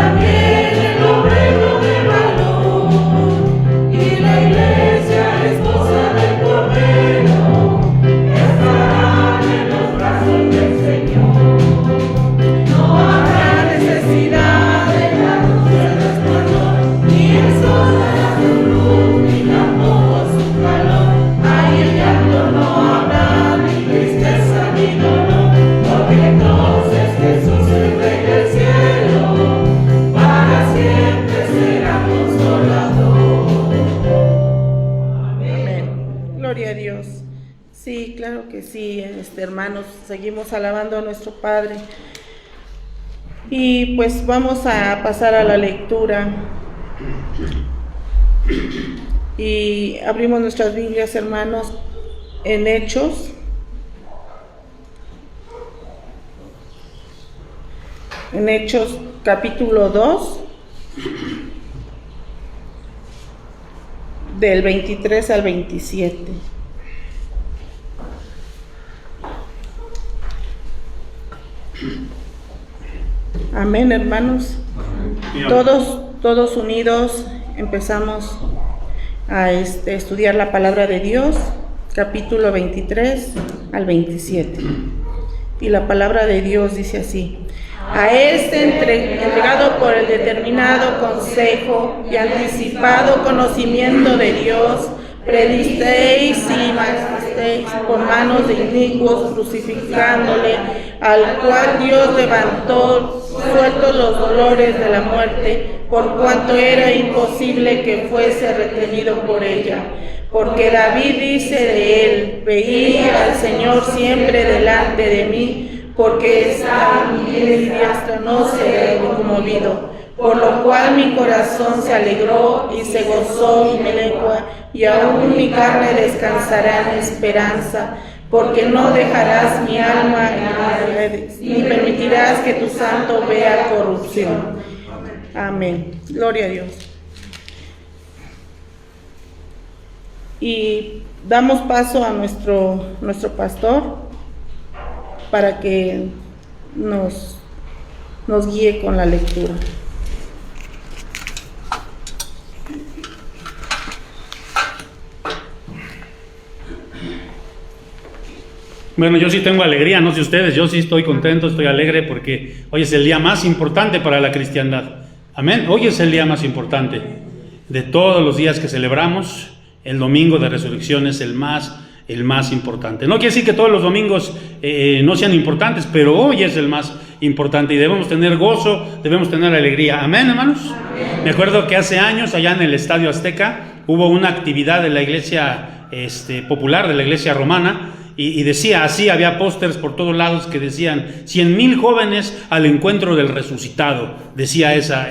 también el obrero de valor, y la iglesia, esposa del Cordero, estarán en los brazos del Señor. No habrá necesidad de la luz del resplandor, ni el sol dará su luz, ni tampoco su calor. Ahí el llanto no habrá, ni tristeza ni dolor, porque entonces Jesús, el Rey del cielo, para siempre será consolador. Amén. Gloria a Dios. Sí, claro que sí, hermanos, seguimos alabando a nuestro Padre. Y pues vamos a pasar a la lectura. Y abrimos nuestras Biblias, hermanos, en Hechos. En Hechos capítulo 2, del 23 al 27. Amén, hermanos. Todos unidos empezamos a estudiar la palabra de Dios, capítulo 23 al 27. Y la palabra de Dios dice así: a entregado por el determinado consejo y anticipado conocimiento de Dios, predisteis y matasteis por manos de inicuos, crucificándole, al cual Dios levantó, sueltos los dolores de la muerte, por cuanto era imposible que fuese retenido por ella. Porque David dice de él: veía al Señor siempre delante de mí, porque está mi diestra, no seré conmovido. Por lo cual mi corazón se alegró y se gozó mi lengua, y aún mi carne descansará en esperanza, porque no dejarás mi alma en las redes, ni permitirás que tu santo vea corrupción. Amén. Gloria a Dios. Y damos paso a nuestro pastor para que nos guíe con la lectura. Bueno, yo sí tengo alegría, no sé ustedes, yo sí estoy contento, estoy alegre porque hoy es el día más importante para la cristiandad. Amén. Hoy es el día más importante de todos los días que celebramos. El domingo de resurrección es el más importante. No quiere decir que todos los domingos no sean importantes, pero hoy es el más importante y debemos tener gozo, debemos tener alegría. Amén, hermanos. Amén. Me acuerdo que hace años allá en el Estadio Azteca hubo una actividad de la iglesia popular, de la iglesia romana, y decía así, había pósters por todos lados que decían 100,000 jóvenes al encuentro del resucitado, decía esa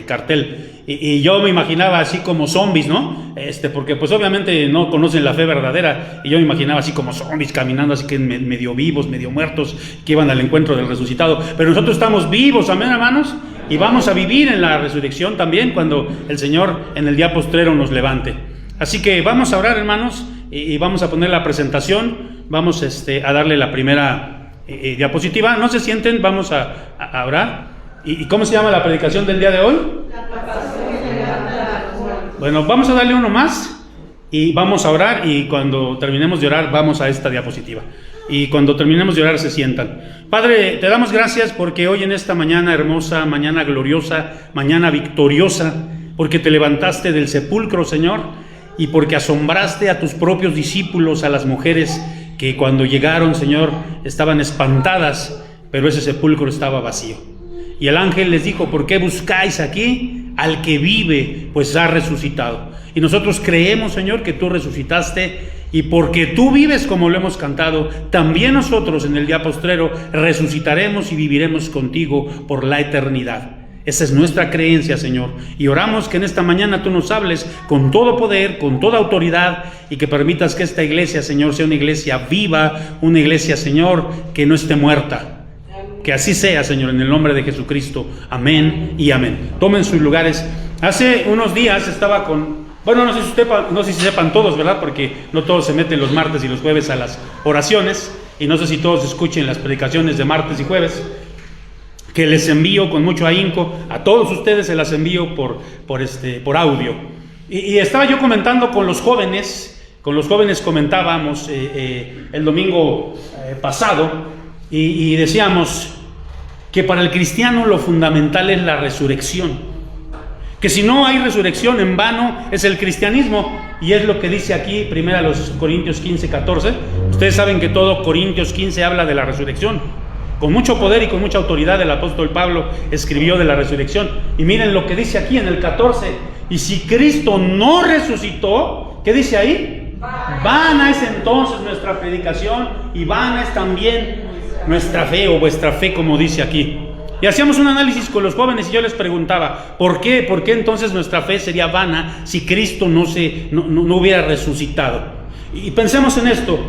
cartel. Y yo me imaginaba así como zombies, ¿no? Porque pues obviamente no conocen la fe verdadera, y yo me imaginaba así como zombies caminando así que medio vivos, medio muertos, que iban al encuentro del resucitado. Pero nosotros estamos vivos, amén, hermanos, y vamos a vivir en la resurrección también cuando el Señor en el día postrero nos levante. Así que vamos a orar, hermanos, y vamos a poner la presentación, vamos a darle la primera diapositiva. No se sienten, vamos a orar. ¿Y cómo se llama la predicación del día de hoy? La pasión de la muerte. Bueno, vamos a darle uno más y vamos a orar, y cuando terminemos de orar vamos a esta diapositiva. Y cuando terminemos de orar se sientan. Padre, te damos gracias porque hoy en esta mañana hermosa, mañana gloriosa, mañana victoriosa, porque te levantaste del sepulcro, Señor, y porque asombraste a tus propios discípulos, a las mujeres que cuando llegaron, Señor, estaban espantadas, pero ese sepulcro estaba vacío. Y el ángel les dijo: ¿por qué buscáis aquí al que vive? Pues ha resucitado. Y nosotros creemos, Señor, que tú resucitaste, y porque tú vives, como lo hemos cantado, también nosotros en el día postrero resucitaremos y viviremos contigo por la eternidad. Esa es nuestra creencia, Señor, y oramos que en esta mañana tú nos hables con todo poder, con toda autoridad, y que permitas que esta iglesia, Señor, sea una iglesia viva, una iglesia, Señor, que no esté muerta. Que así sea, Señor, en el nombre de Jesucristo. Amén y amén. Tomen sus lugares. Hace unos días estaba bueno, no sé si sepan todos, ¿verdad? Porque no todos se meten los martes y los jueves a las oraciones, y no sé si todos escuchen las predicaciones de martes y jueves. que les envío con mucho ahínco, a todos ustedes se las envío por audio. Y estaba yo comentando con los jóvenes comentábamos el domingo pasado, y decíamos que para el cristiano lo fundamental es la resurrección, que si no hay resurrección, en vano es el cristianismo, y es lo que dice aquí 1 Corintios 15, 14. Ustedes saben que todo Corintios 15 habla de la resurrección. Con mucho poder y con mucha autoridad el apóstol Pablo escribió de la resurrección. Y miren lo que dice aquí en el 14. Y si Cristo no resucitó, ¿qué dice ahí? Vana es entonces nuestra predicación, y vana es también nuestra fe, o vuestra fe, como dice aquí. Y hacíamos un análisis con los jóvenes y yo les preguntaba, ¿por qué entonces nuestra fe sería vana si Cristo no hubiera resucitado? Y pensemos en esto.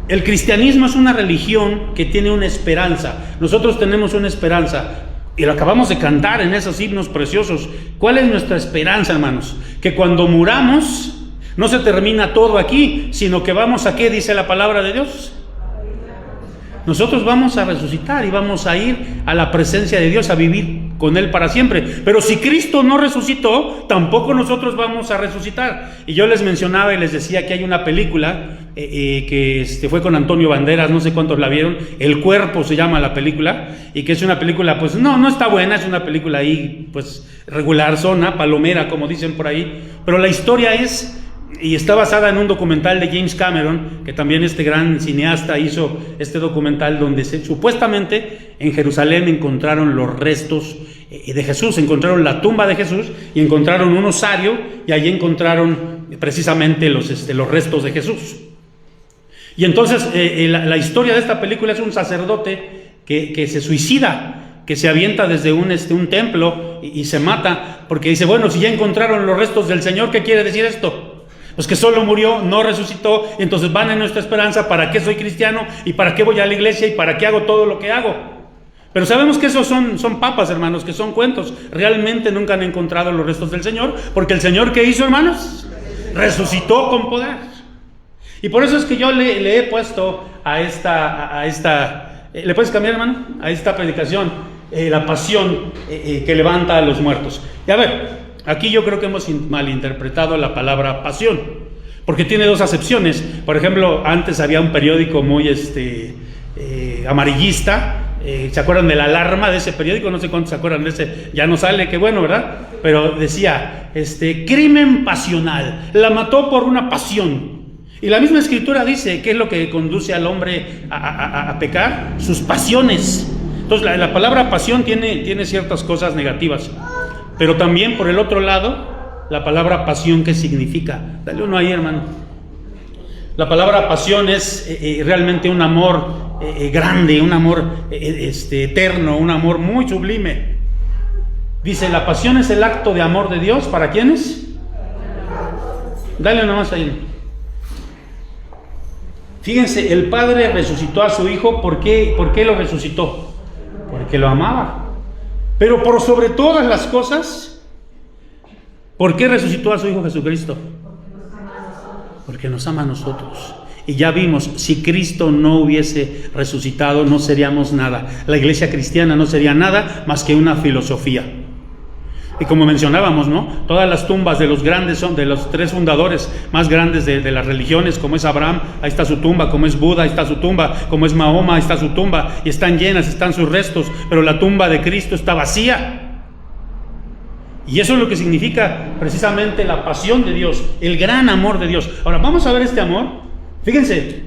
El cristianismo es una religión que tiene una esperanza. Nosotros tenemos una esperanza, y lo acabamos de cantar en esos himnos preciosos. ¿Cuál es nuestra esperanza, hermanos? Que cuando muramos no se termina todo aquí, sino que vamos a ¿qué dice la palabra de Dios? Nosotros vamos a resucitar y vamos a ir a la presencia de Dios, a vivir con Él para siempre. Pero si Cristo no resucitó, tampoco nosotros vamos a resucitar. Y yo les mencionaba y les decía que hay una película que fue con Antonio Banderas, no sé cuántos la vieron. El Cuerpo se llama la película, y que es una película, pues no está buena, es una película ahí, pues regular, zona, palomera, como dicen por ahí. Pero la historia y está basada en un documental de James Cameron, que también este gran cineasta hizo este documental, donde supuestamente en Jerusalén encontraron los restos de Jesús, encontraron la tumba de Jesús y encontraron un osario, y allí encontraron precisamente los restos de Jesús. Y entonces la historia de esta película es un sacerdote que se suicida, que se avienta desde un templo y se mata, porque dice, bueno, si ya encontraron los restos del Señor, ¿qué quiere decir esto? Pues que solo murió, no resucitó, y entonces van en nuestra esperanza. ¿Para qué soy cristiano? ¿Y para qué voy a la iglesia? ¿Y para qué hago todo lo que hago? Pero sabemos que esos son papas, hermanos, que son cuentos. Realmente nunca han encontrado los restos del Señor, porque el Señor, ¿qué hizo, hermanos? Resucitó con poder. Y por eso es que yo le he puesto a esta ¿le puedes cambiar, hermano? A esta predicación, la pasión que levanta a los muertos. Y a ver, aquí yo creo que hemos malinterpretado la palabra pasión, porque tiene dos acepciones. Por ejemplo, antes había un periódico muy amarillista. ¿Se acuerdan de La Alarma, de ese periódico? No sé cuántos se acuerdan de ese. Ya no sale, qué bueno, ¿verdad? Pero decía, crimen pasional, la mató por una pasión. Y la misma escritura dice, ¿qué es lo que conduce al hombre a pecar? Sus pasiones. Entonces la palabra pasión tiene ciertas cosas negativas. Pero también, por el otro lado, la palabra pasión, ¿qué significa? Dale uno ahí, hermano. La palabra pasión es realmente un amor grande, un amor eterno, un amor muy sublime. Dice, la pasión es el acto de amor de Dios. ¿Para quiénes? Dale nomás ahí. Fíjense, el Padre resucitó a su Hijo. ¿Por qué lo resucitó? Porque lo amaba. Pero por sobre todas las cosas, ¿por qué resucitó a su Hijo Jesucristo? Porque nos ama a nosotros. Y ya vimos, si Cristo no hubiese resucitado, no seríamos nada. La iglesia cristiana no sería nada más que una filosofía. Y como mencionábamos, ¿no? Todas las tumbas de los grandes son de los tres fundadores más grandes de las religiones, como es Abraham, ahí está su tumba; como es Buda, ahí está su tumba; como es Mahoma, ahí está su tumba, y están llenas, están sus restos, pero la tumba de Cristo está vacía. Y eso es lo que significa precisamente la pasión de Dios, el gran amor de Dios. Ahora vamos a ver este amor. Fíjense,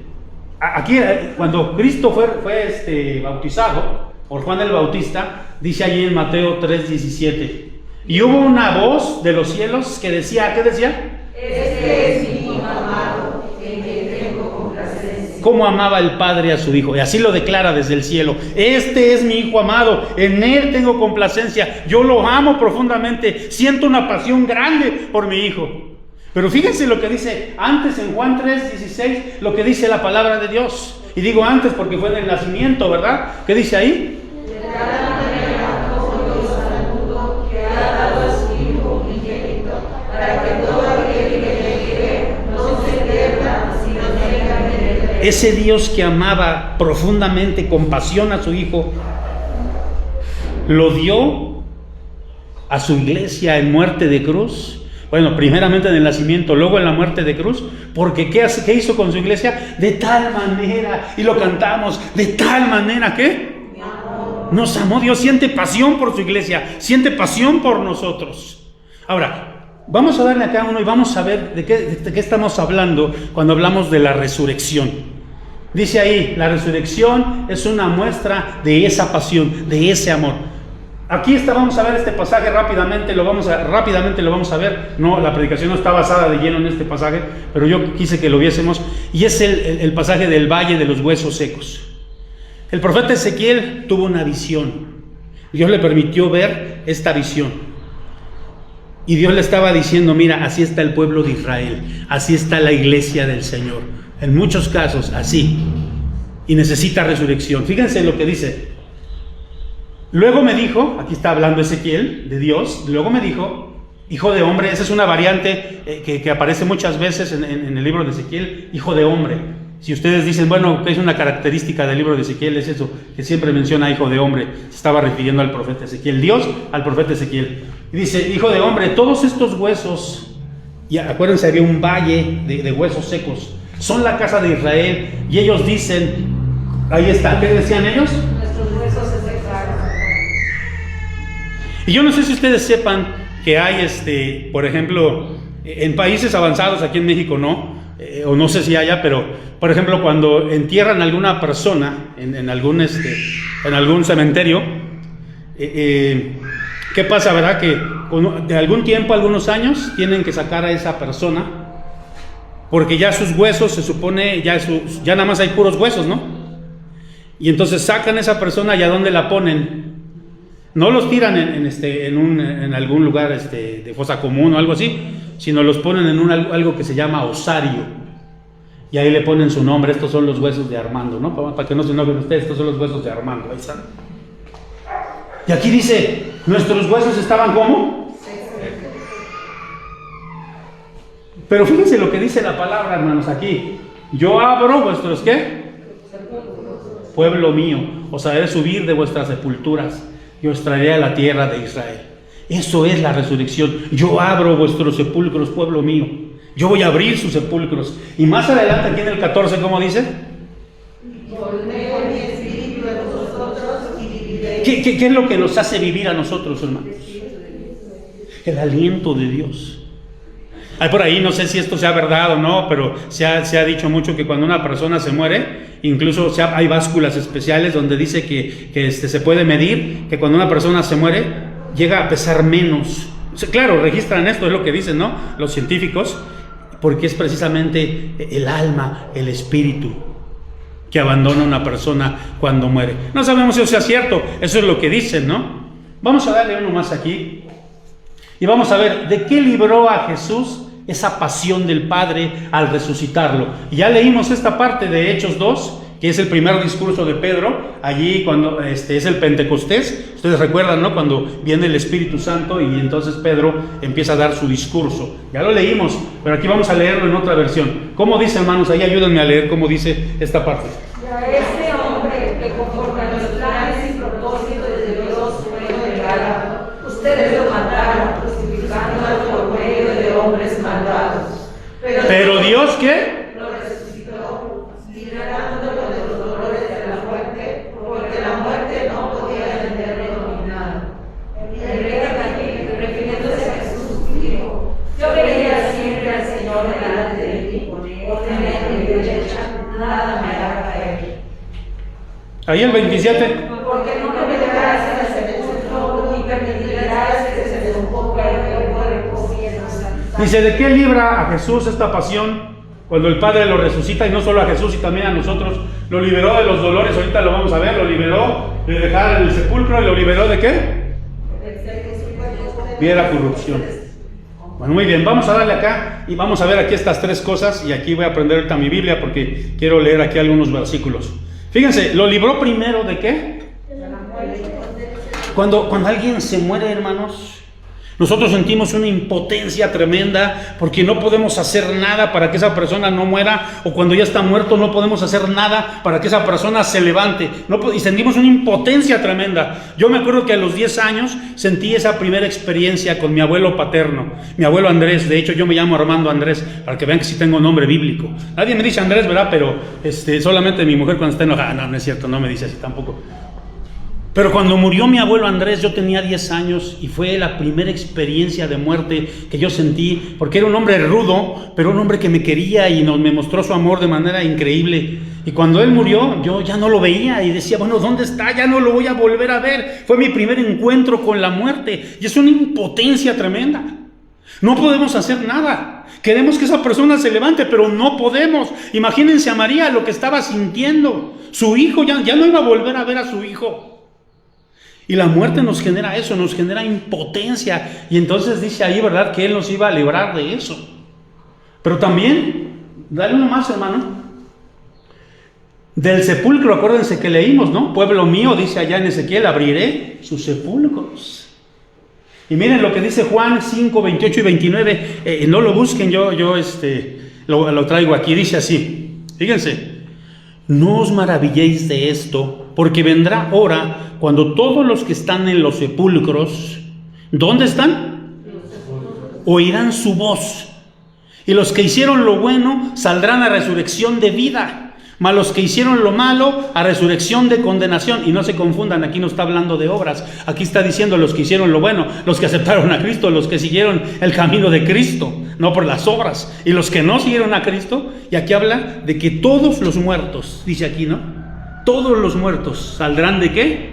aquí cuando Cristo fue bautizado por Juan el Bautista, dice allí en Mateo 3:17, y hubo una voz de los cielos que decía, ¿qué decía? Este es mi Hijo amado, en quien tengo complacencia. ¿Cómo amaba el Padre a su Hijo? Y así lo declara desde el cielo. Este es mi Hijo amado, en Él tengo complacencia. Yo lo amo profundamente, siento una pasión grande por mi Hijo. Pero fíjense lo que dice antes en Juan 3:16, lo que dice la palabra de Dios. Y digo antes porque fue en el nacimiento, ¿verdad? ¿Qué dice ahí? Ese Dios que amaba profundamente, con pasión a su Hijo, lo dio a su iglesia en muerte de cruz. Bueno, primeramente en el nacimiento, luego en la muerte de cruz, porque ¿qué hizo con su iglesia? De tal manera, y lo cantamos, de tal manera que nos amó. Dios siente pasión por su iglesia, siente pasión por nosotros. Ahora, vamos a darle acá uno y vamos a ver de qué estamos hablando cuando hablamos de la resurrección. Dice ahí, la resurrección es una muestra de esa pasión, de ese amor. Aquí vamos a ver este pasaje rápidamente lo vamos a ver. No, la predicación no está basada de lleno en este pasaje, pero yo quise que lo viésemos. Y es el pasaje del valle de los huesos secos. El profeta Ezequiel tuvo una visión. Dios le permitió ver esta visión. Y Dios le estaba diciendo, mira, así está el pueblo de Israel, así está la iglesia del Señor. En muchos casos, así. Y necesita resurrección. Fíjense lo que dice. Luego me dijo, aquí está hablando Ezequiel de Dios, luego me dijo, hijo de hombre. Esa es una variante que aparece muchas veces en el libro de Ezequiel, hijo de hombre. Si ustedes dicen, bueno, ¿qué es una característica del libro de Ezequiel? Es eso, que siempre menciona hijo de hombre. Se estaba refiriendo al profeta Ezequiel, Dios al profeta Ezequiel. Y dice, hijo de hombre, todos estos huesos, y acuérdense, había un valle de huesos secos, son la casa de Israel, y ellos dicen, ahí está, ¿qué decían ellos? Y yo no sé si ustedes sepan que hay, por ejemplo, en países avanzados, aquí en México no, o no sé si haya, pero, por ejemplo, cuando entierran a alguna persona en algún cementerio, ¿qué pasa, verdad? Que de algún tiempo, algunos años, tienen que sacar a esa persona, porque ya sus huesos, se supone, ya nada más hay puros huesos, ¿no? Y entonces sacan a esa persona, ¿y a dónde la ponen? No los tiran en algún lugar de fosa común o algo así, sino los ponen en algo que se llama osario. Y ahí le ponen su nombre. Estos son los huesos de Armando, ¿no? Para que no se enojen ustedes, estos son los huesos de Armando. Ahí están. Y aquí dice, nuestros huesos estaban ¿cómo? Pero fíjense lo que dice la palabra, hermanos, aquí. Yo abro vuestros, ¿qué? Pueblo mío, os haré subir de vuestras sepulturas y os traeré a la tierra de Israel. Eso es la resurrección. Yo abro vuestros sepulcros, pueblo mío. Yo voy a abrir sus sepulcros. Y más adelante, aquí en el 14, ¿cómo dice? ¿Qué es lo que nos hace vivir a nosotros, hermanos? El aliento de Dios. Hay por ahí, no sé si esto sea verdad o no, pero se ha dicho mucho que cuando una persona se muere, incluso hay básculas especiales donde dice que se puede medir que cuando una persona se muere llega a pesar menos. Claro, registran esto, es lo que dicen, ¿no? Los científicos, porque es precisamente el alma, el espíritu que abandona a una persona cuando muere. No sabemos si eso sea cierto, eso es lo que dicen, ¿no? Vamos a darle uno más aquí y vamos a ver de qué libró a Jesús esa pasión del Padre al resucitarlo. Y ya leímos esta parte de Hechos 2, que es el primer discurso de Pedro, allí cuando es el Pentecostés. Ustedes recuerdan, ¿no? Cuando viene el Espíritu Santo y entonces Pedro empieza a dar su discurso. Ya lo leímos, pero aquí vamos a leerlo en otra versión. ¿Cómo dice, hermanos? Ahí ayúdenme a leer cómo dice esta parte. Este hombre que conforme a los planes y propósitos de Dios fue negado, ustedes lo mataron, crucificándolo por medio de hombres malvados. Pero Dios, ¿qué? Lo resucitó, liberándolo de los dolores de la muerte, porque la muerte no podía tenerlo dominado. El rey aquí, refiriéndose a Jesús, dijo: yo veía siempre al Señor delante de mí, por tener mi derecha, nada me hará caer. Ahí el 27. Porque no me dejarás en el sepulcro, ni permitirás que se descomponga el cuerpo. Dice, ¿de qué libra a Jesús esta pasión? Cuando el Padre lo resucita, y no solo a Jesús, y también a nosotros, lo liberó de los dolores, ahorita lo vamos a ver, lo liberó de dejar el sepulcro, y lo liberó ¿de qué? De la corrupción. Bueno, muy bien, vamos a darle acá, y vamos a ver aquí estas tres cosas, y aquí voy a aprender ahorita mi Biblia, porque quiero leer aquí algunos versículos. Fíjense, lo libró primero ¿de qué? Cuando alguien se muere, hermanos, Nosotros sentimos una impotencia tremenda porque no podemos hacer nada para que esa persona no muera, o cuando ya está muerto no podemos hacer nada para que esa persona se levante. Y sentimos una impotencia tremenda. Yo me acuerdo que a los 10 años sentí esa primera experiencia con mi abuelo paterno, mi abuelo Andrés. De hecho, yo me llamo Armando Andrés, para que vean que sí tengo nombre bíblico. Nadie me dice Andrés, ¿verdad? Pero solamente mi mujer cuando está enojada. No, no es cierto, no me dice así tampoco. Pero cuando murió mi abuelo Andrés, yo tenía 10 años y fue la primera experiencia de muerte que yo sentí, porque era un hombre rudo, pero un hombre que me quería y me mostró su amor de manera increíble. Y cuando él murió, yo ya no lo veía y decía, bueno, ¿dónde está? Ya no lo voy a volver a ver. Fue mi primer encuentro con la muerte y es una impotencia tremenda. No podemos hacer nada. Queremos que esa persona se levante, pero no podemos. Imagínense a María lo que estaba sintiendo. Su hijo ya no iba a volver a ver a su hijo. Y la muerte nos genera eso, nos genera impotencia. Y entonces dice ahí, ¿verdad?, que Él nos iba a librar de eso. Pero también, dale uno más, hermano. Del sepulcro, acuérdense que leímos, ¿no? Pueblo mío, dice allá en Ezequiel, abriré sus sepulcros. Y miren lo que dice Juan 5, 28 y 29. No lo busquen, yo lo traigo aquí. Dice así, fíjense. No os maravilléis de esto, porque vendrá hora cuando todos los que están en los sepulcros, ¿dónde están? Oirán su voz. Y los que hicieron lo bueno saldrán a resurrección de vida, mas los que hicieron lo malo a resurrección de condenación. Y no se confundan, aquí no está hablando de obras, aquí está diciendo los que hicieron lo bueno, los que aceptaron a Cristo, los que siguieron el camino de Cristo, no por las obras. Y los que no siguieron a Cristo, y aquí habla de que todos los muertos, dice aquí, ¿no? Todos los muertos saldrán ¿de qué?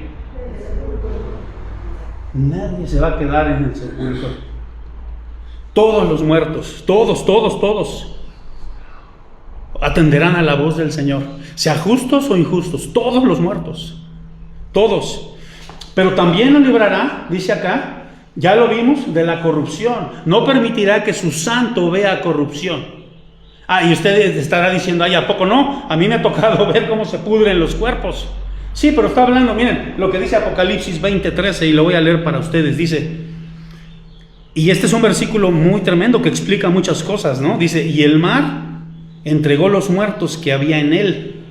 Nadie se va a quedar en el sepulcro. Todos los muertos, todos atenderán a la voz del Señor, sea justos o injustos, todos los muertos, todos. Pero también nos librará, dice acá, ya lo vimos, de la corrupción. No permitirá que su santo vea corrupción. Y usted estará diciendo, ¿a poco no? A mí me ha tocado ver cómo se pudren los cuerpos. Sí, pero está hablando, miren, lo que dice Apocalipsis 20:13, y lo voy a leer para ustedes. Dice, y este es un versículo muy tremendo que explica muchas cosas, ¿no? Dice, y el mar entregó los muertos que había en él.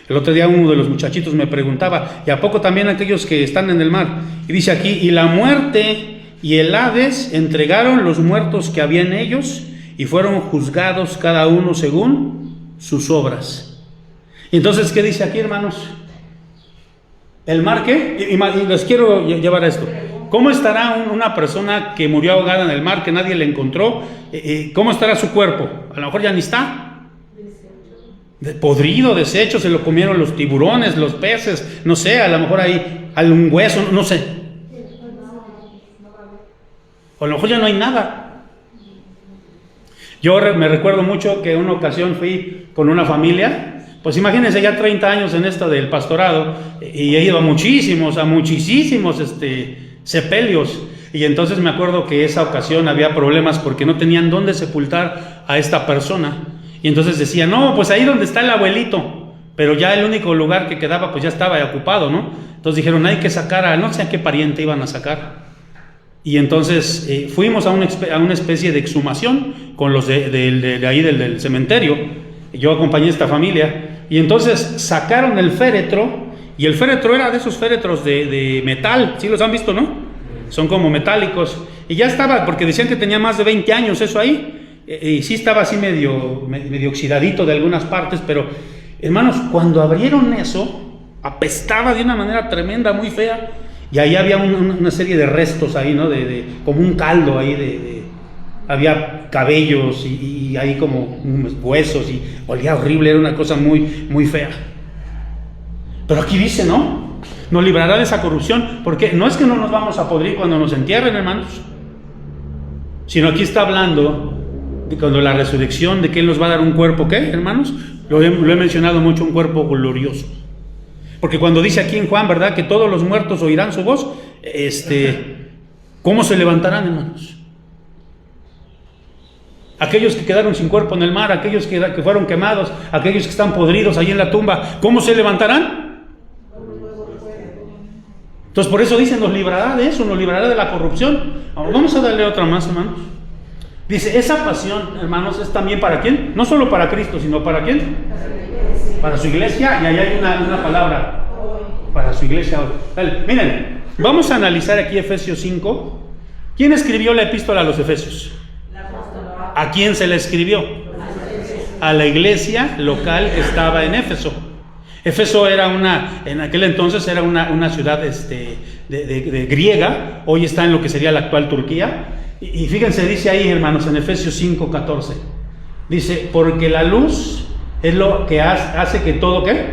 El otro día uno de los muchachitos me preguntaba, ¿y a poco también aquellos que están en el mar? Y dice aquí, y la muerte y el Hades entregaron los muertos que había en ellos y fueron juzgados cada uno según sus obras. Y entonces, ¿qué dice aquí, hermanos? ¿El mar qué? Y les quiero llevar a esto. ¿Cómo estará una persona que murió ahogada en el mar, que nadie le encontró? ¿Cómo estará su cuerpo? A lo mejor ya ni está. Podrido, deshecho, se lo comieron los tiburones, los peces, no sé, a lo mejor hay algún hueso, no sé. O a lo mejor ya no hay nada. Yo me recuerdo mucho que una ocasión fui con una familia. Pues imagínense, ya 30 años en esto del pastorado, y he ido a muchísimos sepelios. Y entonces me acuerdo que esa ocasión había problemas porque no tenían dónde sepultar a esta persona. Y entonces decían, no, pues ahí donde está el abuelito. Pero ya el único lugar que quedaba, pues ya estaba ocupado, ¿no? Entonces dijeron, hay que sacar a, no sé a qué pariente iban a sacar. Y entonces fuimos a una especie de exhumación con los de ahí del cementerio. Yo acompañé a esta familia. Y entonces sacaron el féretro, y el féretro era de esos féretros de metal, ¿sí los han visto, no? Son como metálicos, y ya estaba, porque decían que tenía más de 20 años eso ahí, y sí estaba así medio oxidadito de algunas partes, pero hermanos, cuando abrieron eso, apestaba de una manera tremenda, muy fea, y ahí había una serie de restos ahí, ¿no? Como un caldo ahí había cabellos y ahí como huesos, y olía horrible, era una cosa muy, muy fea. Pero aquí dice, ¿no? Nos librará de esa corrupción, porque no es que no nos vamos a podrir cuando nos entierren, hermanos, sino aquí está hablando de cuando la resurrección, de que Él nos va a dar un cuerpo, ¿qué, hermanos? Lo he mencionado mucho, un cuerpo glorioso. Porque cuando dice aquí en Juan, ¿verdad?, que todos los muertos oirán su voz, ¿cómo se levantarán, hermanos? Aquellos que quedaron sin cuerpo en el mar, aquellos que fueron quemados, aquellos que están podridos ahí en la tumba, ¿cómo se levantarán? Entonces por eso dice, nos librará de eso, nos librará de la corrupción. Ahora vamos a darle otra más, hermanos. Dice, esa pasión, hermanos, es también para quién, no solo para Cristo, sino para quién, para su iglesia. Y ahí hay una palabra, para su iglesia hoy. Dale, miren, vamos a analizar aquí Efesios 5. ¿Quién escribió la epístola a los Efesios? ¿A quién se le escribió? A la iglesia local que estaba en Éfeso. Éfeso era en aquel entonces era una ciudad de griega, hoy está en lo que sería la actual Turquía. Y fíjense, dice ahí, hermanos, en Efesios 5:14, dice, porque la luz es lo que hace que todo, ¿qué?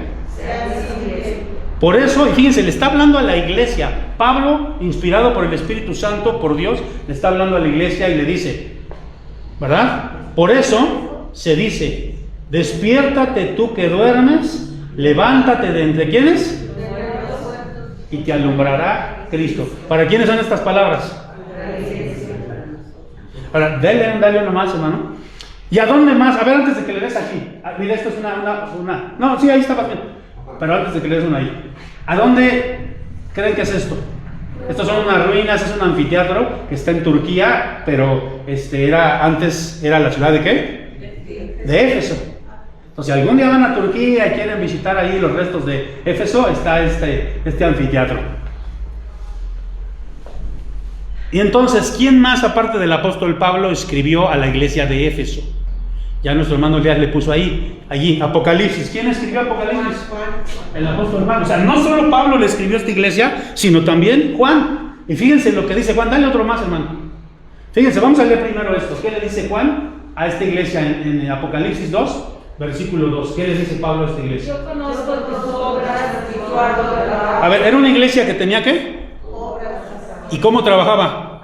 Por eso, y fíjense, le está hablando a la iglesia. Pablo, inspirado por el Espíritu Santo, por Dios, le está hablando a la iglesia y le dice, ¿verdad? Por eso se dice, despiértate tú que duermes, levántate de entre quiénes y te alumbrará Cristo. ¿Para quiénes son estas palabras? Ahora, dale uno más, hermano. ¿Y a dónde más? A ver, antes de que le des aquí. Mira, esto es una... No, sí, ahí estaba bien. Pero antes de que le des una ahí. ¿A dónde creen que es esto? Estos son unas ruinas, es un anfiteatro que está en Turquía, pero antes era la ciudad de ¿qué? De Éfeso. Entonces, si algún día van a Turquía y quieren visitar ahí los restos de Éfeso, está este anfiteatro. Y entonces, ¿quién más aparte del apóstol Pablo escribió a la iglesia de Éfeso? Ya nuestro hermano Elías le puso allí, Apocalipsis. ¿Quién escribió Apocalipsis? El apóstol Juan. O sea, no solo Pablo le escribió a esta iglesia, sino también Juan. Y fíjense lo que dice Juan. Dale otro más, hermano. Fíjense, vamos a leer primero esto. ¿Qué le dice Juan a esta iglesia en Apocalipsis 2, versículo 2? ¿Qué le dice Pablo a esta iglesia? Yo conozco tus obras y tu ardor de trabajo. A ver, ¿era una iglesia que tenía qué? ¿Y cómo trabajaba?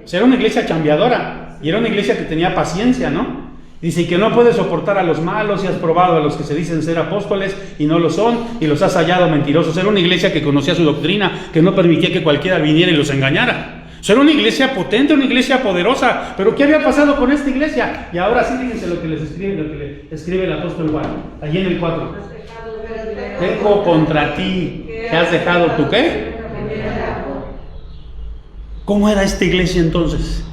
O sea, era una iglesia chambeadora. Y era una iglesia que tenía paciencia, ¿no? Dice que no puede soportar a los malos y has probado a los que se dicen ser apóstoles y no lo son y los has hallado mentirosos. Era una iglesia que conocía su doctrina, que no permitía que cualquiera viniera y los engañara. O sea, era una iglesia potente, una iglesia poderosa. Pero ¿qué había pasado con esta iglesia? Y ahora sí, fíjense lo que le escribe el apóstol Juan, allí en el 4. Tengo contra ti que has dejado tu ¿qué? ¿Cómo era esta iglesia entonces?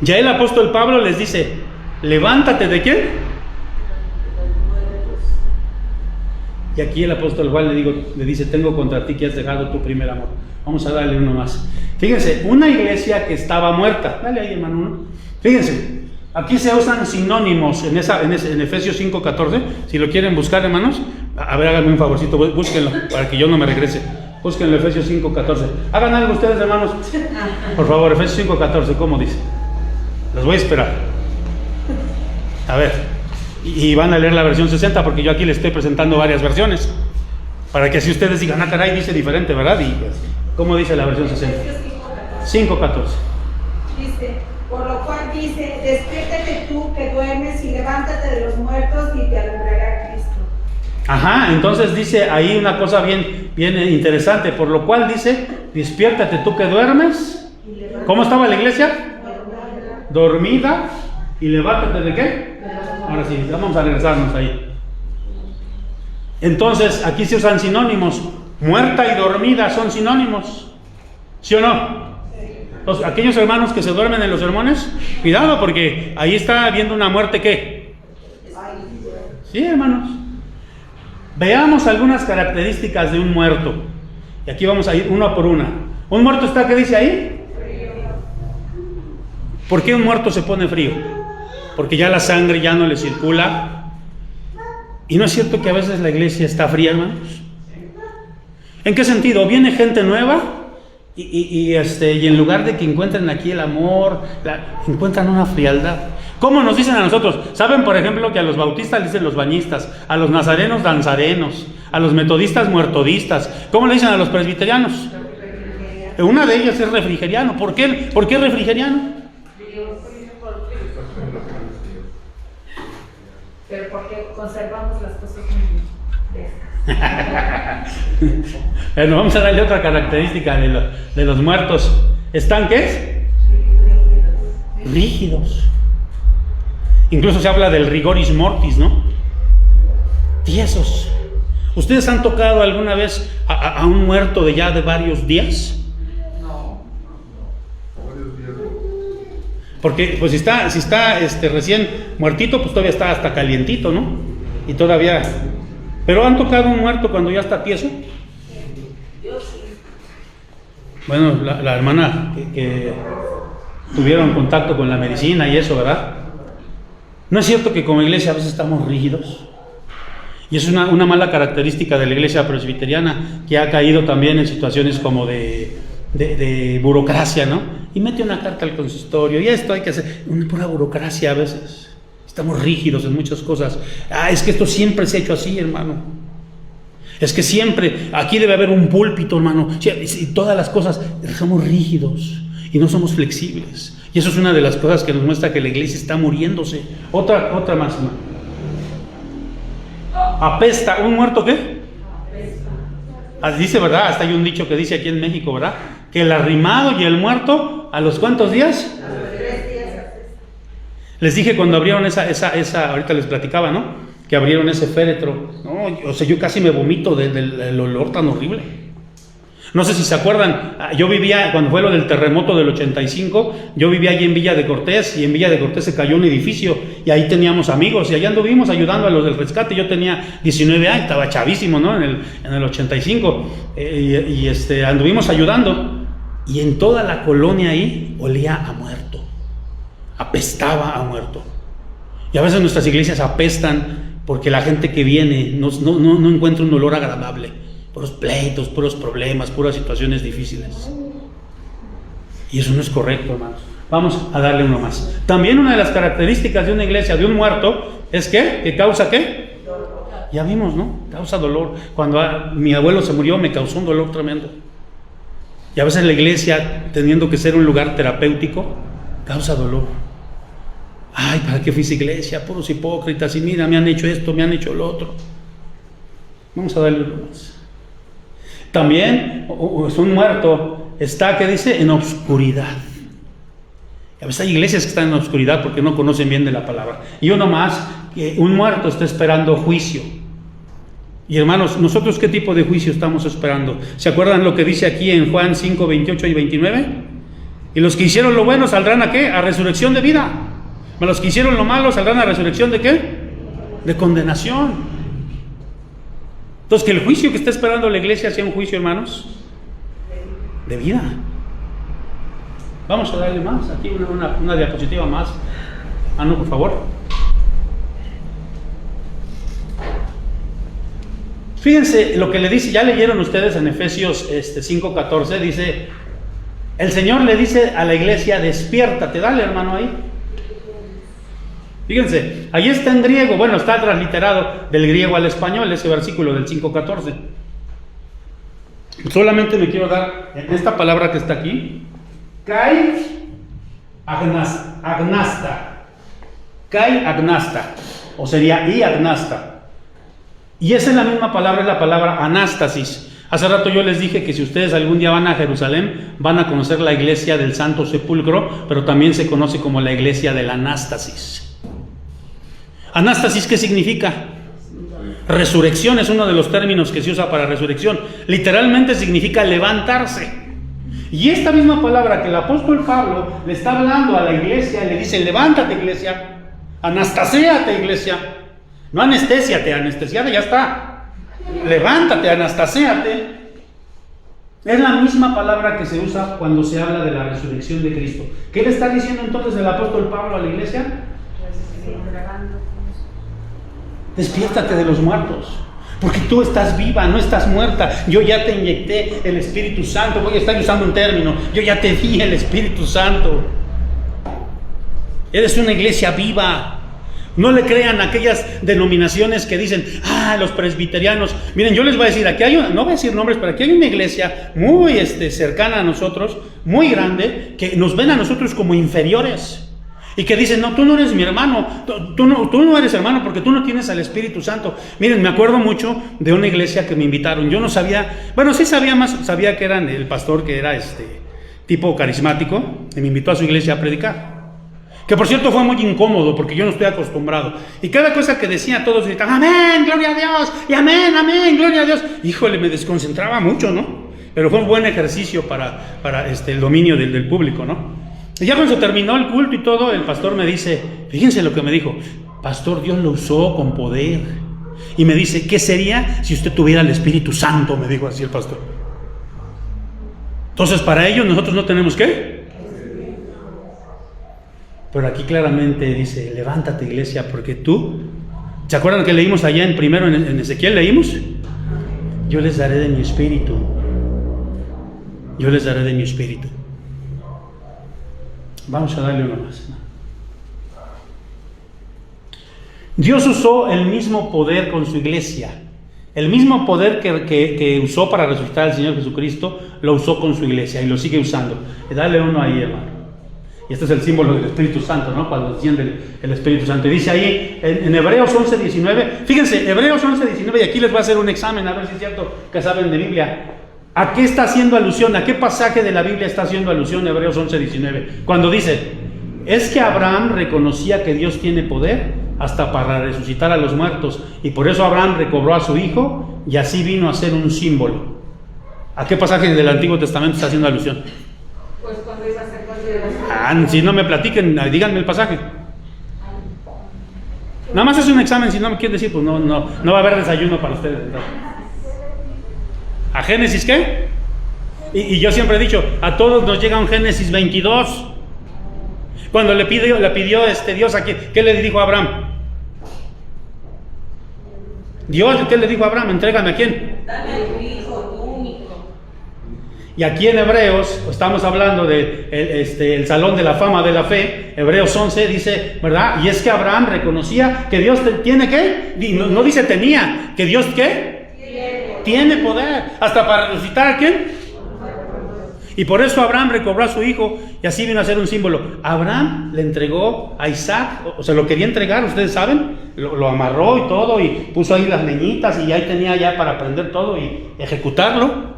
Ya el apóstol Pablo les dice, levántate ¿de quién? Y aquí el apóstol Juan le dice, tengo contra ti que has dejado tu primer amor. Vamos a darle uno más. Fíjense, una iglesia que estaba muerta. Dale ahí, hermano, uno. Fíjense, aquí se usan sinónimos en Efesios 5:14. Si lo quieren buscar, hermanos, a ver, háganme un favorcito, búsquenlo para que yo no me regrese. Búsquenlo, Efesios 5:14. Hagan algo ustedes, hermanos. Por favor, Efesios 5:14, ¿cómo dice? Los voy a esperar. A ver, y van a leer la versión 60 porque yo aquí les estoy presentando varias versiones. Para que así ustedes digan, ah, caray, dice diferente, ¿verdad? Y ¿cómo dice la versión 60? 5:14. Dice, por lo cual dice, despiértate tú que duermes y levántate de los muertos y te alumbrará Cristo. Ajá, entonces dice ahí una cosa bien interesante, por lo cual dice, despiértate tú que duermes. ¿Cómo estaba la iglesia? Dormida. ¿Y levántate de qué? Ahora sí, vamos a regresarnos ahí. Entonces, aquí se usan sinónimos. Muerta y dormida son sinónimos. ¿Sí o no? Entonces, aquellos hermanos que se duermen en los sermones, cuidado porque ahí está viendo una muerte ¿qué? Sí, hermanos. Veamos algunas características de un muerto. Y aquí vamos a ir una por una. ¿Un muerto está qué dice ahí? ¿Por qué un muerto se pone frío? Porque ya la sangre ya no le circula. ¿Y no es cierto que a veces la iglesia está fría, hermanos? ¿En qué sentido? Viene gente nueva y en lugar de que encuentren aquí el amor, encuentran una frialdad. ¿Cómo nos dicen a nosotros? ¿Saben, por ejemplo, que a los bautistas dicen los bañistas, a los nazarenos danzarenos, a los metodistas muertodistas? ¿Cómo le dicen a los presbiterianos? Una de ellas es refrigeriano. ¿Por qué? ¿Por qué refrigeriano? Pero porque conservamos las cosas muy frescas. Bueno, vamos a darle otra característica de los muertos. ¿Están qué? Rígidos. Incluso se habla del rigoris mortis, ¿no? Tiesos. ¿Ustedes han tocado alguna vez a un muerto de ya de varios días? Porque pues si está recién muertito, pues todavía está hasta calientito, ¿no? Y todavía... ¿Pero han tocado un muerto cuando ya está tieso? Bueno, la hermana que tuvieron contacto con la medicina y eso, ¿verdad? ¿No es cierto que como iglesia a veces estamos rígidos? Y es una mala característica de la iglesia presbiteriana, que ha caído también en situaciones como de burocracia, ¿no? Y mete una carta al consistorio, y esto hay que hacer, una pura burocracia a veces. Estamos rígidos en muchas cosas. Es que esto siempre se ha hecho así, hermano. Es que siempre, aquí debe haber un púlpito, hermano. Y todas las cosas, somos rígidos y no somos flexibles. Y eso es una de las cosas que nos muestra que la iglesia está muriéndose. Otra máxima. Apesta. ¿Un muerto qué? Dice, ¿verdad? Hasta hay un dicho que dice aquí en México, ¿verdad? Que el arrimado y el muerto, ¿a los cuántos días? A los 3 días. Les dije cuando abrieron esa, ahorita les platicaba, ¿no? Que abrieron ese féretro. No, o sea, yo casi me vomito del olor tan horrible. No sé si se acuerdan, yo vivía, cuando fue lo del terremoto del 85, yo vivía allí en Villa de Cortés, y en Villa de Cortés se cayó un edificio, y ahí teníamos amigos, y allá anduvimos ayudando a los del rescate. Yo tenía 19 años, estaba chavísimo, ¿no? En el 85, anduvimos ayudando, y en toda la colonia ahí olía a muerto, apestaba a muerto. Y a veces nuestras iglesias apestan porque la gente que viene no encuentra un olor agradable. Puros pleitos, puros problemas, puras situaciones difíciles. Y eso no es correcto, hermanos. Vamos a darle uno más. También una de las características de una iglesia, de un muerto, es que causa ¿qué? Ya vimos, ¿no? Causa dolor. Cuando mi abuelo se murió, me causó un dolor tremendo. Y a veces la iglesia, teniendo que ser un lugar terapéutico, causa dolor. Ay, ¿para qué fuiste iglesia? Puros hipócritas, y mira, me han hecho esto, me han hecho lo otro. Vamos a darle uno más. También es un muerto, está, ¿qué dice? En obscuridad. A veces hay iglesias que están en obscuridad porque no conocen bien de la palabra. Y uno más, que un muerto está esperando juicio. Y hermanos, ¿nosotros qué tipo de juicio estamos esperando? ¿Se acuerdan lo que dice aquí en Juan 5, 28 y 29? Y los que hicieron lo bueno saldrán ¿a qué? A resurrección de vida. Pero los que hicieron lo malo saldrán a resurrección ¿de qué? De condenación. Entonces, que el juicio que está esperando la iglesia sea un juicio, hermanos, de vida. Vamos a darle más. Aquí una diapositiva más. No, por favor. Fíjense lo que le dice, ya leyeron ustedes en Efesios 5:14, dice, el Señor le dice a la iglesia, despiértate, dale, hermano, ahí. Fíjense, ahí está en griego, bueno, está transliterado del griego al español, ese versículo del 5:14. Solamente me quiero dar en esta palabra que está aquí, kai agnasta, kai agnasta, o sería i agnasta. Y esa es la misma palabra, es la palabra anástasis. Hace rato yo les dije que si ustedes algún día van a Jerusalén, van a conocer la iglesia del Santo Sepulcro, pero también se conoce como la iglesia del Anástasis. ¿Anástasis qué significa? Resurrección es uno de los términos que se usa para resurrección. Literalmente significa levantarse. Y esta misma palabra que el apóstol Pablo le está hablando a la iglesia, le dice, levántate, iglesia, anastasíate, iglesia. No anestésiate, anestesiate ya está. Levántate, anastasíate. Es la misma palabra que se usa cuando se habla de la resurrección de Cristo. ¿Qué le está diciendo entonces el apóstol Pablo a la iglesia? Despiértate de los muertos, porque tú estás viva, no estás muerta. Yo ya te inyecté el Espíritu Santo. Voy a estar usando un término, yo ya te di el Espíritu Santo. Eres una iglesia viva. No le crean a aquellas denominaciones que dicen, los presbiterianos. Miren, yo les voy a decir, aquí hay una, no voy a decir nombres, pero aquí hay una iglesia muy cercana a nosotros, muy grande, que nos ven a nosotros como inferiores. Y que dicen, no, tú no eres mi hermano, tú no eres hermano porque tú no tienes al Espíritu Santo. Miren, me acuerdo mucho de una iglesia que me invitaron. Yo no sabía, bueno, sí sabía más, sabía que eran el pastor que era tipo carismático, y me invitó a su iglesia a predicar. Que por cierto fue muy incómodo porque yo no estoy acostumbrado. Y cada cosa que decía todos gritaban, amén, gloria a Dios, y amén, amén, gloria a Dios. Híjole, me desconcentraba mucho, ¿no? Pero fue un buen ejercicio para el dominio del público, ¿no? Y ya cuando se terminó el culto y todo, el pastor me dice, fíjense lo que me dijo, pastor, Dios lo usó con poder. Y me dice, ¿qué sería si usted tuviera el Espíritu Santo? Me dijo así el pastor. Entonces para ello nosotros no tenemos ¿qué? Pero aquí claramente dice, levántate iglesia, porque tú, ¿se acuerdan que leímos allá primero en Ezequiel? Leímos, yo les daré de mi espíritu, yo les daré de mi espíritu. Vamos a darle uno más. Dios usó el mismo poder con su iglesia, el mismo poder que usó para resucitar al Señor Jesucristo, lo usó con su iglesia y lo sigue usando. Dale uno ahí, hermano. Y este es el símbolo del Espíritu Santo, ¿no? Cuando desciende el Espíritu Santo. Y dice ahí en Hebreos 11:19, fíjense, Hebreos 11:19, y aquí les voy a hacer un examen a ver si es cierto que saben de Biblia. ¿A qué está haciendo alusión? ¿A qué pasaje de la Biblia está haciendo alusión Hebreos 11:19? Cuando dice, es que Abraham reconocía que Dios tiene poder hasta para resucitar a los muertos, y por eso Abraham recobró a su hijo y así vino a ser un símbolo. ¿A qué pasaje del Antiguo Testamento está haciendo alusión? Pues cuando iba a ser consideración. Si no me platiquen, díganme el pasaje. Nada más es un examen, si no me quieren decir, pues no va a haber desayuno para ustedes. ¿A Génesis qué? Y yo siempre he dicho, a todos nos llega un Génesis 22. Cuando le pidió Dios a ¿qué le dijo a Abraham? Dios, ¿qué le dijo a Abraham? Entrégame a quién. Dame a tu hijo, tu único. Y aquí en Hebreos, estamos hablando de el Salón de la Fama de la Fe, Hebreos 11 dice, ¿verdad? Y es que Abraham reconocía que Dios tiene ¿qué? No dice tenía, que Dios ¿qué? Tiene poder, hasta para resucitar a quién. Y por eso Abraham recobró a su hijo y así vino a ser un símbolo. Abraham le entregó a Isaac, o sea, lo quería entregar, ustedes saben, lo amarró y todo, y puso ahí las leñitas y ahí tenía ya para prender todo y ejecutarlo.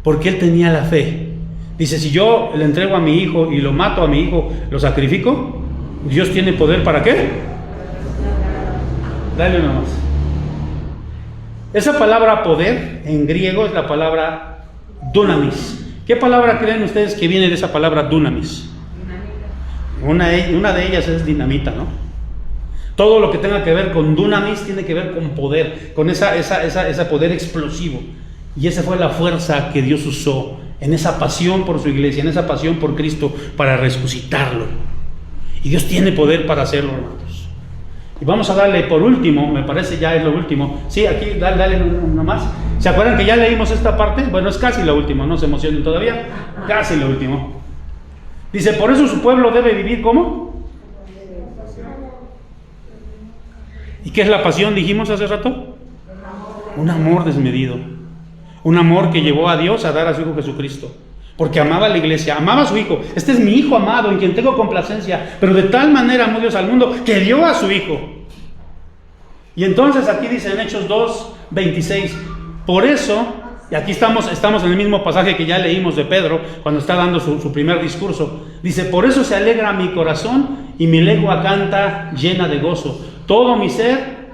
Porque él tenía la fe. Dice, si yo le entrego a mi hijo y lo mato a mi hijo, ¿lo sacrifico? ¿Dios tiene poder para qué? Dale una más. Esa palabra poder en griego es la palabra dunamis. ¿Qué palabra creen ustedes que viene de esa palabra dunamis? Una de ellas es dinamita, ¿no? Todo lo que tenga que ver con dunamis tiene que ver con poder, con ese poder explosivo. Y esa fue la fuerza que Dios usó en esa pasión por su iglesia, en esa pasión por Cristo para resucitarlo. Y Dios tiene poder para hacerlo, hermanos. Y vamos a darle por último, me parece ya es lo último. Sí, aquí dale uno más. ¿Se acuerdan que ya leímos esta parte? Bueno, es casi lo último, no se emocionen todavía. Casi lo último. Dice, por eso su pueblo debe vivir ¿cómo? ¿Y qué es la pasión? Dijimos hace rato. Un amor desmedido. Un amor que llevó a Dios a dar a su Hijo Jesucristo. Porque amaba a la iglesia, amaba a su Hijo. Este es mi Hijo amado, en quien tengo complacencia. Pero de tal manera amó Dios al mundo que dio a su Hijo. Y entonces aquí dice en Hechos 2:26. Por eso, y aquí estamos en el mismo pasaje que ya leímos de Pedro, cuando está dando su primer discurso. Dice, por eso se alegra mi corazón y mi lengua canta llena de gozo. Todo mi ser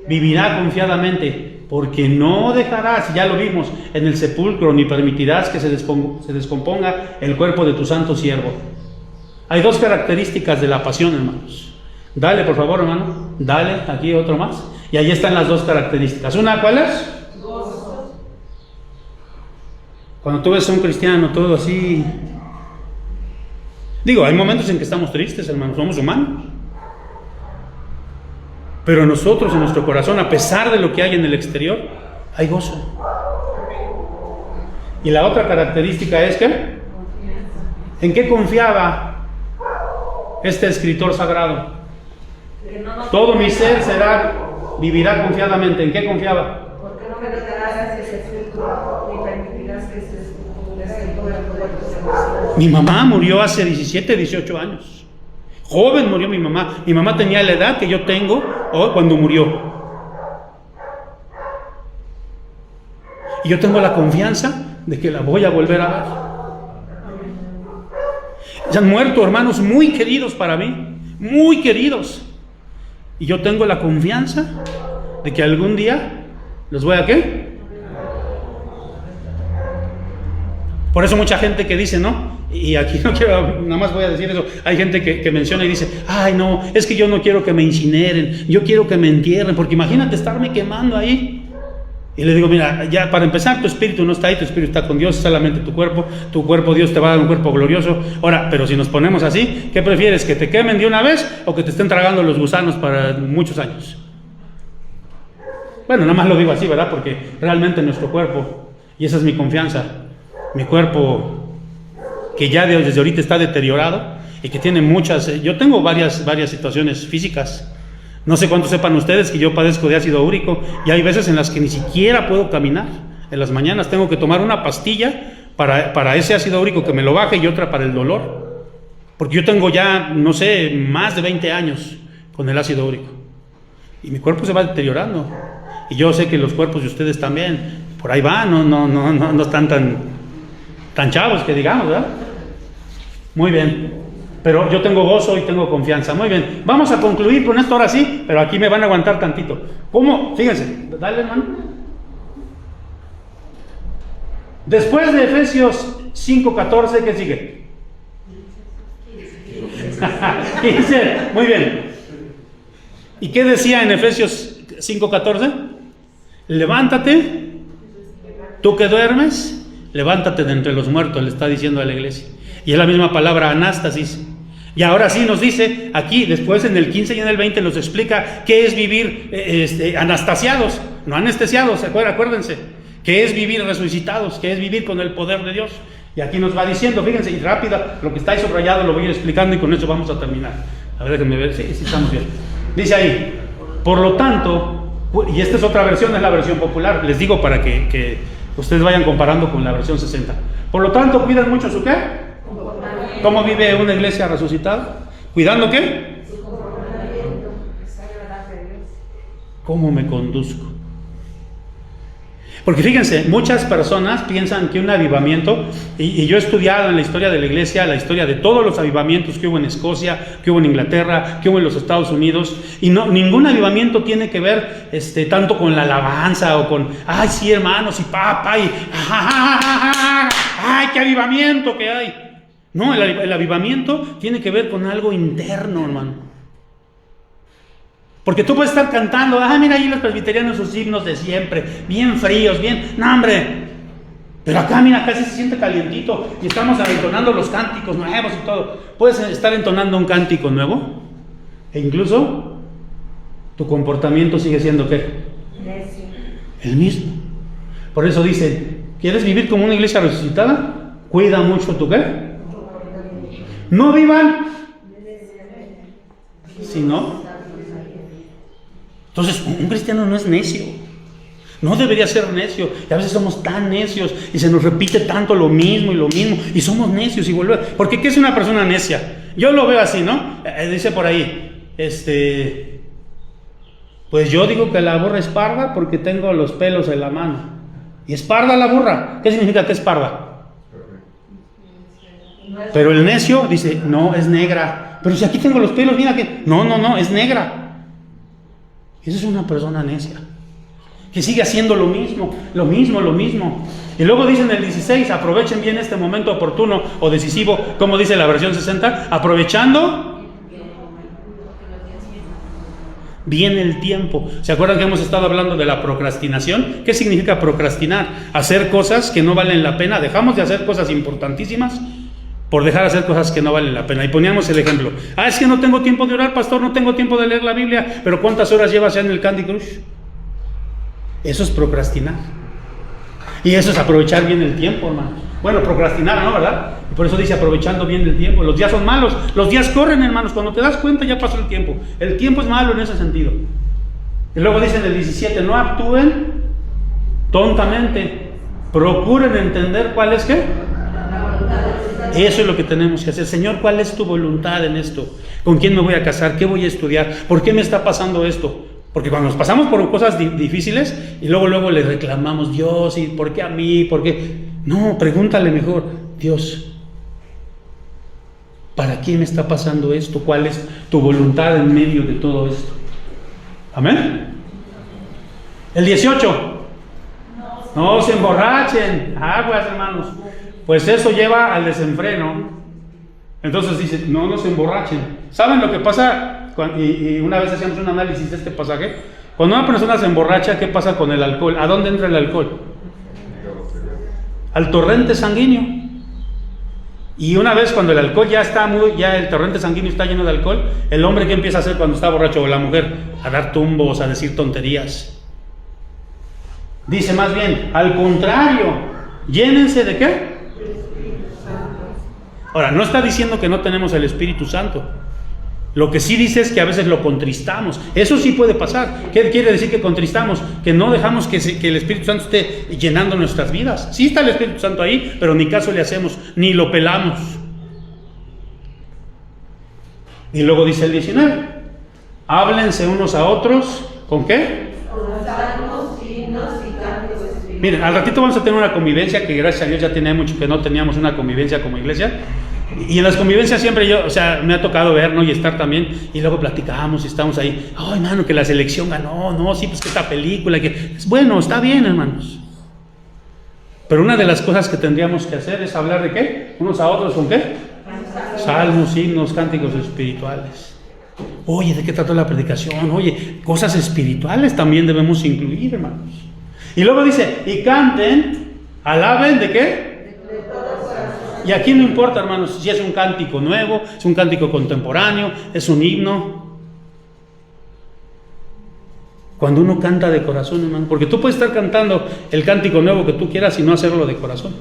vivirá confiadamente. Porque no dejarás, ya lo vimos, en el sepulcro, ni permitirás que se descomponga el cuerpo de tu santo siervo. Hay dos características de la pasión, hermanos. Dale, por favor, hermano. Dale, aquí otro más. Y ahí están las dos características. Una, ¿cuál es? Cuando tú ves a un cristiano todo así... Digo, hay momentos en que estamos tristes, hermanos, somos humanos. Pero nosotros en nuestro corazón, a pesar de lo que hay en el exterior, hay gozo. Y la otra característica es que, ¿en qué confiaba este escritor sagrado? Todo mi ser vivirá confiadamente. ¿En qué confiaba? Porque no me dejarás que se filtro ni permitirás que se descomponga el cuerpo de tu Mi mamá murió hace 17, 18 años. Joven murió mi mamá. Mi mamá tenía la edad que yo tengo cuando murió. Y yo tengo la confianza de que la voy a volver a ver. Se han muerto hermanos muy queridos para mí, muy queridos. Y yo tengo la confianza de que algún día los voy a ¿qué? Por eso mucha gente que dice, ¿no? Y aquí no quiero, nada más voy a decir eso. Hay gente que menciona y dice, ay no, es que yo no quiero que me incineren, yo quiero que me entierren, porque imagínate estarme quemando ahí. Y le digo, mira, ya para empezar, tu espíritu no está ahí, tu espíritu está con Dios, solamente tu cuerpo Dios te va a dar un cuerpo glorioso. Ahora, pero si nos ponemos así, ¿qué prefieres? ¿Que te quemen de una vez o que te estén tragando los gusanos para muchos años? Bueno, nada más lo digo así, ¿verdad? Porque realmente nuestro cuerpo, y esa es mi confianza, mi cuerpo que ya desde ahorita está deteriorado y que tiene muchas, yo tengo varias situaciones físicas. No sé cuánto sepan ustedes que yo padezco de ácido úrico y hay veces en las que ni siquiera puedo caminar. En las mañanas tengo que tomar una pastilla para ese ácido úrico que me lo baje y otra para el dolor. Porque yo tengo ya, no sé, más de 20 años con el ácido úrico. Y mi cuerpo se va deteriorando. Y yo sé que los cuerpos de ustedes también, por ahí van, no están tan chavos que digamos, ¿verdad? Muy bien. Pero yo tengo gozo y tengo confianza. Muy bien, vamos a concluir con esto ahora sí, pero aquí me van a aguantar tantito. ¿Cómo? Fíjense, dale hermano. Después de Efesios 5:14, ¿qué sigue? 15, muy bien. ¿Y qué decía en Efesios 5:14? Levántate, tú que duermes, levántate de entre los muertos, le está diciendo a la iglesia. Y es la misma palabra anástasis. Y ahora sí nos dice aquí, después en el 15 y en el 20 nos explica qué es vivir anastasiados, no anestesiados, acuérdense, qué es vivir resucitados, qué es vivir con el poder de Dios. Y aquí nos va diciendo, fíjense, y rápida, lo que está ahí subrayado lo voy a ir explicando y con eso vamos a terminar. A ver, déjenme ver, sí, estamos bien. Dice ahí, por lo tanto, y esta es otra versión, es la versión popular, les digo para que ustedes vayan comparando con la versión 60. Por lo tanto, cuidan mucho su ¿qué? ¿Cómo vive una iglesia resucitada? ¿Cuidando qué? ¿Cómo me conduzco? Porque fíjense, muchas personas piensan que un avivamiento, y yo he estudiado en la historia de la iglesia, la historia de todos los avivamientos que hubo en Escocia, que hubo en Inglaterra, que hubo en los Estados Unidos, y ningún avivamiento tiene que ver tanto con la alabanza o con, ay sí hermanos, y papá, y ay qué avivamiento que hay. No, el avivamiento tiene que ver con algo interno, hermano. Porque tú puedes estar cantando, mira ahí los presbiterianos sus himnos de siempre, bien fríos, bien, no hombre, pero acá mira, casi se siente calientito y estamos entonando los cánticos nuevos y todo. Puedes estar entonando un cántico nuevo e incluso tu comportamiento sigue siendo ¿qué? El mismo. Por eso dice, ¿quieres vivir como una iglesia resucitada? Cuida mucho tu ¿qué? No vivan, sino. Entonces, un cristiano no es necio, no debería ser necio, y a veces somos tan necios y se nos repite tanto lo mismo, y somos necios y volvemos. Porque ¿qué es una persona necia? Yo lo veo así, ¿no? Dice por ahí, pues yo digo que la burra es parda porque tengo los pelos en la mano. ¿Y es parda la burra? ¿Qué significa que es parda? Pero el necio dice, no, es negra. Pero si aquí tengo los pelos, mira que... No, es negra. Esa es una persona necia, que sigue haciendo lo mismo. Y luego dice en el 16, aprovechen bien este momento oportuno o decisivo, como dice la versión 60, aprovechando bien el tiempo. ¿Se acuerdan que hemos estado hablando de la procrastinación? ¿Qué significa procrastinar? Hacer cosas que no valen la pena. Dejamos de hacer cosas importantísimas por dejar de hacer cosas que no valen la pena. Y poníamos el ejemplo, es que no tengo tiempo de orar, pastor, no tengo tiempo de leer la Biblia, pero ¿cuántas horas llevas ya en el Candy Crush? Eso es procrastinar. Y eso es aprovechar bien el tiempo, hermano. Bueno, procrastinar, ¿no? ¿Verdad? Y por eso dice aprovechando bien el tiempo. Los días son malos, los días corren, hermanos. Cuando te das cuenta ya pasó el tiempo. El tiempo es malo en ese sentido. Y luego dice en el 17, no actúen tontamente, procuren entender cuál es ¿qué? Eso es lo que tenemos que hacer. Señor, ¿cuál es tu voluntad en esto? ¿Con quién me voy a casar? ¿Qué voy a estudiar? ¿Por qué me está pasando esto? Porque cuando nos pasamos por cosas difíciles y luego le reclamamos, Dios, ¿y por qué a mí? ¿Por qué? No, pregúntale mejor, Dios, ¿Para quién está pasando esto? ¿Cuál es tu voluntad en medio de todo esto? Amén. El 18. No se emborrachen. Aguas, hermanos. Pues eso lleva al desenfreno. Entonces dice, no se emborrachen. ¿Saben lo que pasa? Y una vez hacíamos un análisis de este pasaje. Cuando una persona se emborracha, ¿qué pasa con el alcohol? ¿A dónde entra el alcohol? Al torrente sanguíneo. Y una vez cuando el alcohol ya el torrente sanguíneo está lleno de alcohol, el hombre, ¿qué empieza a hacer cuando está borracho? O la mujer, a dar tumbos, a decir tonterías. Dice más bien, al contrario, llénense ¿de qué? Ahora, no está diciendo que no tenemos el Espíritu Santo. Lo que sí dice es que a veces lo contristamos. Eso sí puede pasar. ¿Qué quiere decir que contristamos? Que no dejamos que el Espíritu Santo esté llenando nuestras vidas. Sí está el Espíritu Santo ahí, pero ni caso le hacemos, ni lo pelamos. Y luego dice el 19, háblense unos a otros, ¿con qué? Con salmos, himnos y cánticos espirituales. Miren, al ratito vamos a tener una convivencia, que gracias a Dios ya tenía mucho que no teníamos una convivencia como iglesia. Y en las convivencias siempre me ha tocado ver, ¿no? Y estar también, y luego platicamos y estamos ahí, ay, hermano, que la selección ganó, no, sí, pues que esta película, que bueno, está bien, hermanos. Pero una de las cosas que tendríamos que hacer es hablar de ¿qué? Unos a otros, ¿con qué? Salmos, himnos, cánticos espirituales. Oye, ¿de qué trató la predicación? Oye, cosas espirituales también debemos incluir, hermanos. Y luego dice, y canten, alaben, ¿de qué? Y aquí no importa, hermanos, si es un cántico nuevo, es un cántico contemporáneo, es un himno. Cuando uno canta de corazón, hermano, porque tú puedes estar cantando el cántico nuevo que tú quieras y no hacerlo de corazón.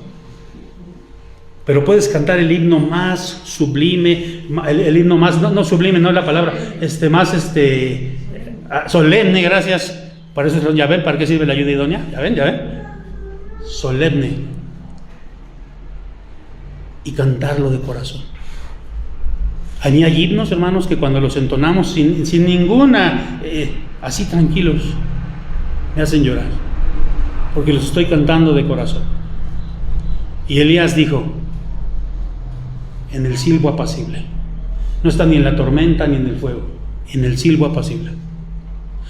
Pero puedes cantar el himno más sublime, el himno más, no sublime, no es la palabra, más solemne, gracias. Para eso, ya ven, ¿para qué sirve la ayuda idónea? Ya ven. Solemne. Y cantarlo de corazón. A mí hay himnos, hermanos, que cuando los entonamos sin ninguna, así tranquilos, me hacen llorar, porque los estoy cantando de corazón. Y Elías dijo, en el silbo apacible. No está ni en la tormenta ni en el fuego, en el silbo apacible.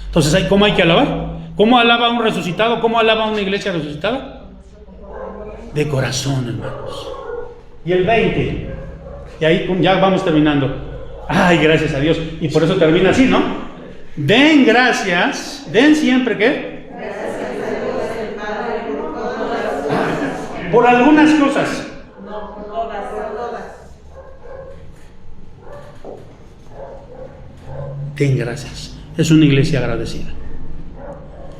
Entonces, ¿cómo hay que alabar? ¿Cómo alaba un resucitado? ¿Cómo alaba una iglesia resucitada? De corazón, hermanos. Y el 20, y ahí ya vamos terminando. Ay, gracias a Dios. Y por eso termina así, ¿no? Den gracias, den siempre, ¿qué? Gracias a Dios el Padre por todas las cosas. Por algunas cosas. No, por todas. Den gracias. Es una iglesia agradecida.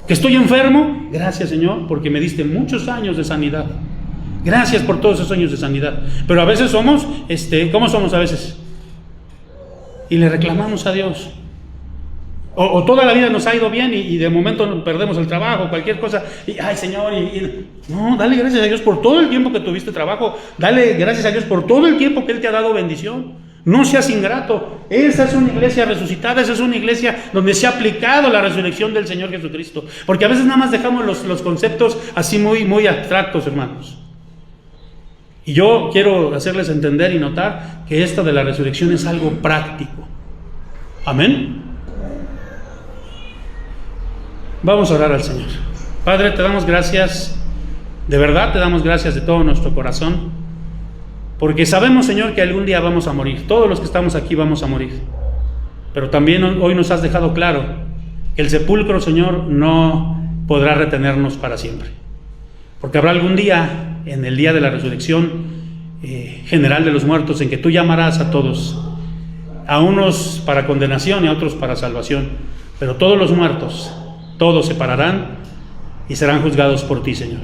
Que estoy enfermo, gracias, Señor, porque me diste muchos años de sanidad. Gracias por todos esos años de sanidad. Pero a veces somos, ¿cómo somos a veces? Y le reclamamos a Dios. O toda la vida nos ha ido bien y de momento perdemos el trabajo, cualquier cosa. Y, ay, Señor, no, dale gracias a Dios por todo el tiempo que tuviste trabajo. Dale gracias a Dios por todo el tiempo que Él te ha dado bendición. No seas ingrato. Esa es una iglesia resucitada, esa es una iglesia donde se ha aplicado la resurrección del Señor Jesucristo. Porque a veces nada más dejamos los conceptos así muy, muy abstractos, hermanos. Y yo quiero hacerles entender y notar que esto de la resurrección es algo práctico. Amén. Vamos a orar al Señor. Padre, te damos gracias, de verdad te damos gracias de todo nuestro corazón, porque sabemos, Señor, que algún día vamos a morir. Todos los que estamos aquí vamos a morir. Pero también hoy nos has dejado claro que el sepulcro, Señor, no podrá retenernos para siempre. Porque habrá algún día, en el día de la resurrección general de los muertos, en que tú llamarás a todos, a unos para condenación y a otros para salvación. Pero todos los muertos, todos se pararán y serán juzgados por ti, Señor.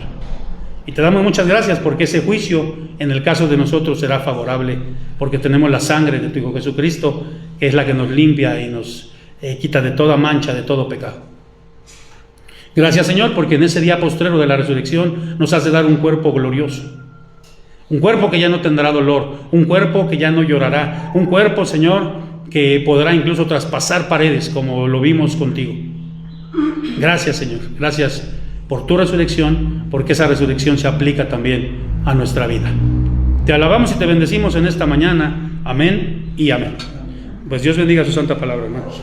Y te damos muchas gracias porque ese juicio, en el caso de nosotros, será favorable, porque tenemos la sangre de tu Hijo Jesucristo, que es la que nos limpia y nos quita de toda mancha, de todo pecado. Gracias, Señor, porque en ese día postrero de la resurrección nos has de dar un cuerpo glorioso, un cuerpo que ya no tendrá dolor, un cuerpo que ya no llorará, un cuerpo, Señor, que podrá incluso traspasar paredes como lo vimos contigo. Gracias, Señor, gracias por tu resurrección, porque esa resurrección se aplica también a nuestra vida. Te alabamos y te bendecimos en esta mañana, Amén y amén. Pues Dios bendiga su santa palabra, hermanos.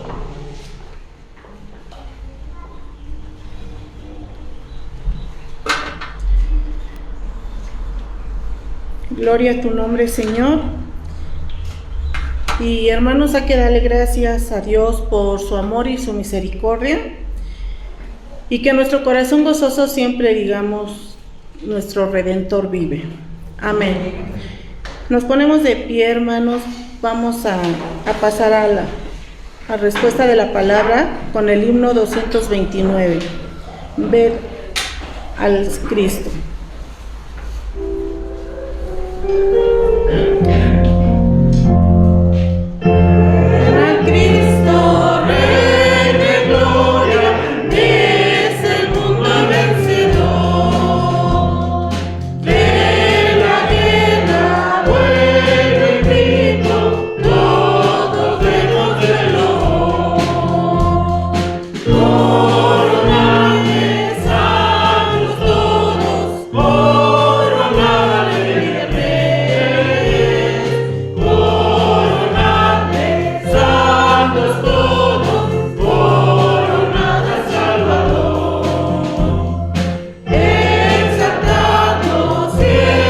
Gloria a tu nombre, Señor. Y hermanos, hay que darle gracias a Dios por su amor y su misericordia. Y que nuestro corazón gozoso siempre digamos, nuestro Redentor vive. Amén. Nos ponemos de pie, hermanos. Vamos a pasar a la respuesta de la palabra con el himno 229. Ved al Cristo.